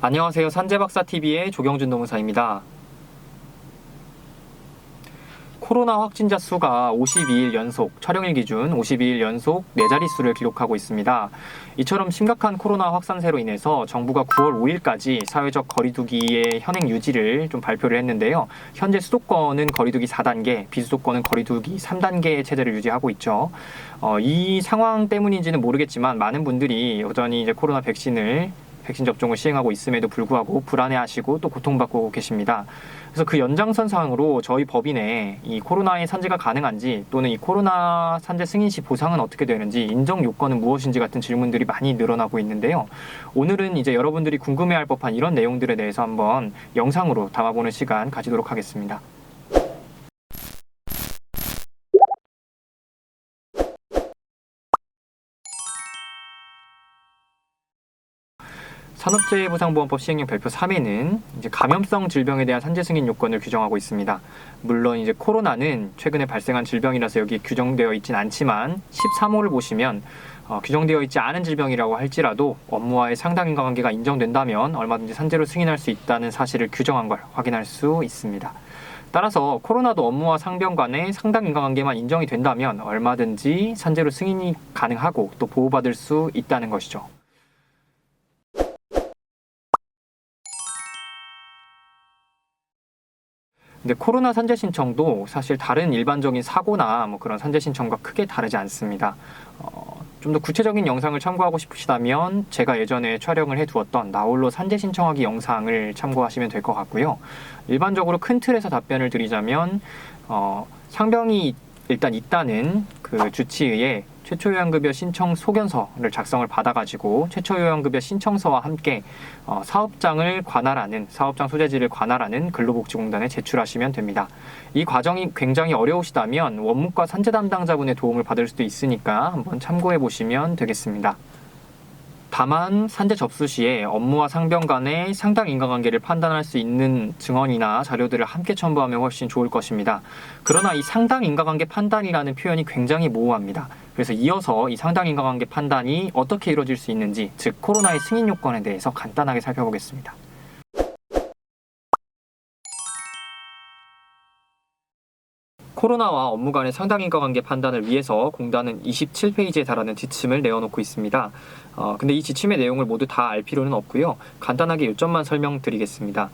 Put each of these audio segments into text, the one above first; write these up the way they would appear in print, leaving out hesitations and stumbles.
안녕하세요. 산재박사TV의 조경준 노무사입니다. 코로나 확진자 수가 52일 연속, 촬영일 기준 52일 연속 4자릿수를 기록하고 있습니다. 이처럼 심각한 코로나 확산세로 인해서 정부가 9월 5일까지 사회적 거리두기의 현행 유지를 좀 발표를 했는데요. 현재 수도권은 거리두기 4단계, 비수도권은 거리두기 3단계 체제를 유지하고 있죠. 이 상황 때문인지는 모르겠지만 많은 분들이 여전히 이제 코로나 백신 접종을 시행하고 있음에도 불구하고 불안해하시고 또 고통받고 계십니다. 그래서 그 연장선상으로 저희 법인에 이 코로나의 산재가 가능한지 또는 이 코로나 산재 승인 시 보상은 어떻게 되는지 인정 요건은 무엇인지 같은 질문들이 많이 늘어나고 있는데요. 오늘은 이제 여러분들이 궁금해할 법한 이런 내용들에 대해서 한번 영상으로 담아보는 시간 가지도록 하겠습니다. 산업재해보상보험법 시행령 별표 3에는 이제 감염성 질병에 대한 산재 승인 요건을 규정하고 있습니다. 물론 이제 코로나는 최근에 발생한 질병이라서 여기 규정되어 있진 않지만 13호를 보시면 규정되어 있지 않은 질병이라고 할지라도 업무와의 상당 인과관계가 인정된다면 얼마든지 산재로 승인할 수 있다는 사실을 규정한 걸 확인할 수 있습니다. 따라서 코로나도 업무와 상병 간의 상당 인과관계만 인정이 된다면 얼마든지 산재로 승인이 가능하고 또 보호받을 수 있다는 것이죠. 근데 코로나 산재 신청도 사실 다른 일반적인 사고나 그런 산재 신청과 크게 다르지 않습니다. 좀 더 구체적인 영상을 참고하고 싶으시다면 제가 예전에 촬영을 해두었던 나홀로 산재 신청하기 영상을 참고하시면 될 것 같고요. 일반적으로 큰 틀에서 답변을 드리자면 상병이 일단 있다는 그 주치의의 최초요양급여 신청 소견서를 작성을 받아가지고 최초요양급여 신청서와 함께 사업장 소재지를 관할하는 근로복지공단에 제출하시면 됩니다. 이 과정이 굉장히 어려우시다면 원무과 산재 담당자분의 도움을 받을 수도 있으니까 한번 참고해 보시면 되겠습니다. 다만 산재 접수 시에 업무와 상병 간의 상당 인과관계를 판단할 수 있는 증언이나 자료들을 함께 첨부하면 훨씬 좋을 것입니다. 그러나 이 상당 인과관계 판단이라는 표현이 굉장히 모호합니다. 그래서 이어서 이 상당 인과관계 판단이 어떻게 이루어질 수 있는지, 즉 코로나의 승인 요건에 대해서 간단하게 살펴보겠습니다. 코로나와 업무 간의 상당 인과관계 판단을 위해서 공단은 27페이지에 달하는 지침을 내어놓고 있습니다. 근데 이 지침의 내용을 모두 다 알 필요는 없고요. 간단하게 요점만 설명드리겠습니다.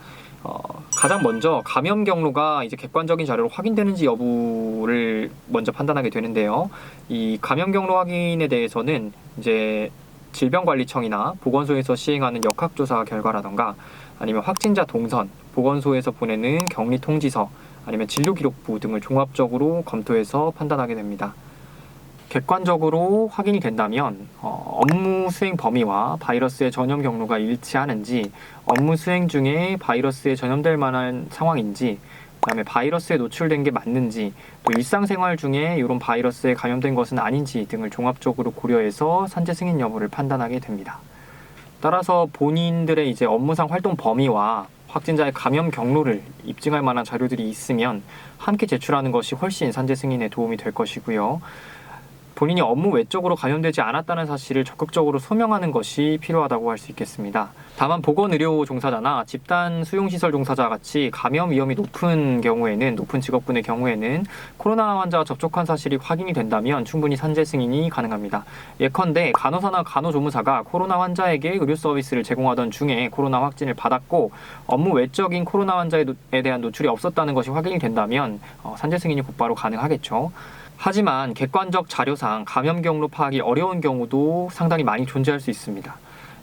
가장 먼저 감염 경로가 이제 객관적인 자료로 확인되는지 여부를 먼저 판단하게 되는데요. 이 감염 경로 확인에 대해서는 이제 질병관리청이나 보건소에서 시행하는 역학조사 결과라던가 아니면 확진자 동선, 보건소에서 보내는 격리 통지서, 아니면 진료기록부 등을 종합적으로 검토해서 판단하게 됩니다. 객관적으로 확인이 된다면 업무 수행 범위와 바이러스의 전염 경로가 일치하는지, 업무 수행 중에 바이러스에 전염될 만한 상황인지, 그다음에 바이러스에 노출된 게 맞는지, 또 일상생활 중에 이런 바이러스에 감염된 것은 아닌지 등을 종합적으로 고려해서 산재 승인 여부를 판단하게 됩니다. 따라서 본인들의 이제 업무상 활동 범위와 확진자의 감염 경로를 입증할 만한 자료들이 있으면 함께 제출하는 것이 훨씬 산재 승인에 도움이 될 것이고요. 본인이 업무 외적으로 감염되지 않았다는 사실을 적극적으로 소명하는 것이 필요하다고 할 수 있겠습니다. 다만 보건의료 종사자나 집단 수용시설 종사자 같이 감염 위험이 높은 직업군의 경우에는 코로나 환자와 접촉한 사실이 확인이 된다면 충분히 산재 승인이 가능합니다. 예컨대 간호사나 간호조무사가 코로나 환자에게 의료 서비스를 제공하던 중에 코로나 확진을 받았고 업무 외적인 코로나 환자에 대한 노출이 없었다는 것이 확인이 된다면 산재 승인이 곧바로 가능하겠죠. 하지만 객관적 자료상 감염 경로 파악이 어려운 경우도 상당히 많이 존재할 수 있습니다.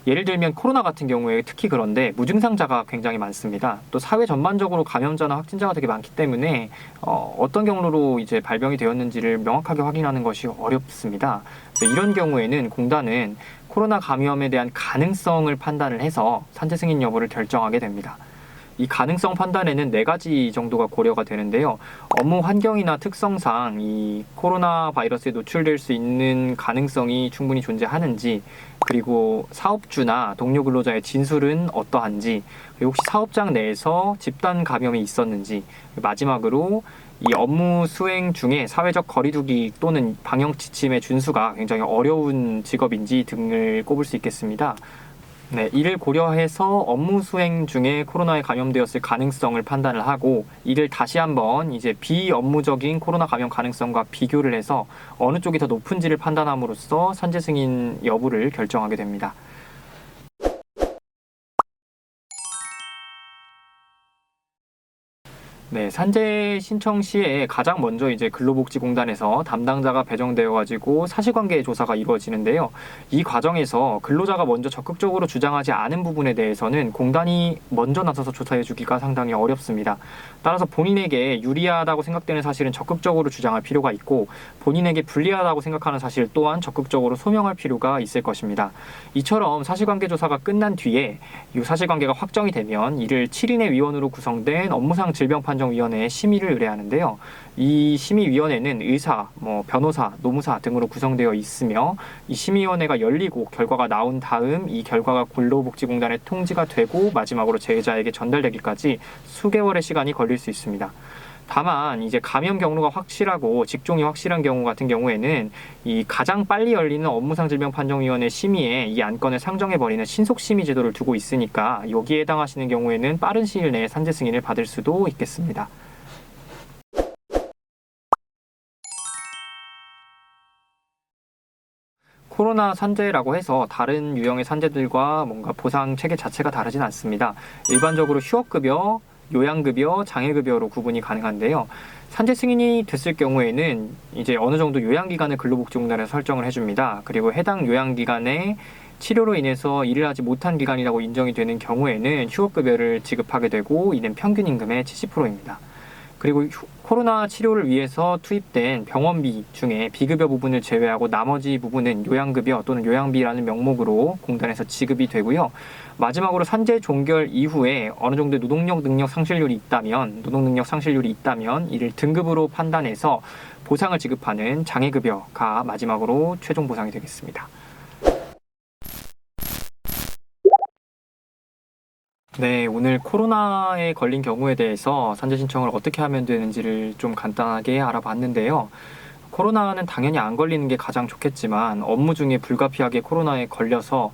예를 들면 코로나 같은 경우에 특히 그런데 무증상자가 굉장히 많습니다. 또 사회 전반적으로 감염자나 확진자가 되게 많기 때문에 어떤 경로로 이제 발병이 되었는지를 명확하게 확인하는 것이 어렵습니다. 이런 경우에는 공단은 코로나 감염에 대한 가능성을 판단을 해서 산재 승인 여부를 결정하게 됩니다. 이 가능성 판단에는 4가지 정도가 고려가 되는데요. 업무 환경이나 특성상 이 코로나 바이러스에 노출될 수 있는 가능성이 충분히 존재하는지, 그리고 사업주나 동료 근로자의 진술은 어떠한지, 그리고 혹시 사업장 내에서 집단 감염이 있었는지, 마지막으로 이 업무 수행 중에 사회적 거리두기 또는 방역 지침의 준수가 굉장히 어려운 직업인지 등을 꼽을 수 있겠습니다. 네, 이를 고려해서 업무 수행 중에 코로나에 감염되었을 가능성을 판단을 하고 이를 다시 한번 이제 비업무적인 코로나 감염 가능성과 비교를 해서 어느 쪽이 더 높은지를 판단함으로써 산재 승인 여부를 결정하게 됩니다. 네, 산재 신청 시에 가장 먼저 이제 근로복지공단에서 담당자가 배정되어 가지고 사실관계 조사가 이루어지는데요. 이 과정에서 근로자가 먼저 적극적으로 주장하지 않은 부분에 대해서는 공단이 먼저 나서서 조사해 주기가 상당히 어렵습니다. 따라서 본인에게 유리하다고 생각되는 사실은 적극적으로 주장할 필요가 있고 본인에게 불리하다고 생각하는 사실 또한 적극적으로 소명할 필요가 있을 것입니다. 이처럼 사실관계 조사가 끝난 뒤에 이 사실관계가 확정이 되면 이를 7인의 위원으로 구성된 업무상 질병판정위원회에 심의를 의뢰하는데요. 이 심의위원회는 의사, 변호사, 노무사 등으로 구성되어 있으며 이 심의위원회가 열리고 결과가 나온 다음 이 결과가 근로복지공단에 통지가 되고 마지막으로 제자에게 전달되기까지 수개월의 시간이 걸릴 수 있습니다. 다만 이제 감염 경로가 확실하고 직종이 확실한 경우 같은 경우에는 이 가장 빨리 열리는 업무상 질병판정위원회 심의에 이 안건을 상정해버리는 신속심의 제도를 두고 있으니까 여기에 해당하시는 경우에는 빠른 시일 내에 산재 승인을 받을 수도 있겠습니다. 코로나 산재라고 해서 다른 유형의 산재들과 뭔가 보상 체계 자체가 다르진 않습니다. 일반적으로 휴업급여, 요양급여, 장애급여로 구분이 가능한데요. 산재 승인이 됐을 경우에는 이제 어느 정도 요양기간을 근로복지공단에서 설정을 해줍니다. 그리고 해당 요양기간에 치료로 인해서 일을 하지 못한 기간이라고 인정이 되는 경우에는 휴업급여를 지급하게 되고 이는 평균 임금의 70%입니다. 그리고 코로나 치료를 위해서 투입된 병원비 중에 비급여 부분을 제외하고 나머지 부분은 요양급여 또는 요양비라는 명목으로 공단에서 지급이 되고요. 마지막으로 산재 종결 이후에 어느 정도 노동 능력 상실률이 있다면 이를 등급으로 판단해서 보상을 지급하는 장애급여가 마지막으로 최종 보상이 되겠습니다. 네, 오늘 코로나에 걸린 경우에 대해서 산재 신청을 어떻게 하면 되는지를 좀 간단하게 알아봤는데요. 코로나는 당연히 안 걸리는 게 가장 좋겠지만 업무 중에 불가피하게 코로나에 걸려서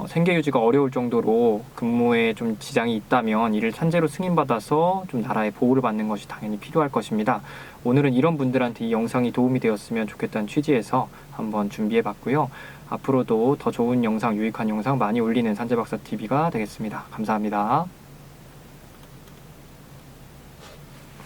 생계 유지가 어려울 정도로 근무에 좀 지장이 있다면 이를 산재로 승인받아서 좀 나라의 보호를 받는 것이 당연히 필요할 것입니다. 오늘은 이런 분들한테 이 영상이 도움이 되었으면 좋겠다는 취지에서 한번 준비해 봤고요. 앞으로도 더 좋은 영상, 유익한 영상 많이 올리는 산재박사TV가 되겠습니다. 감사합니다.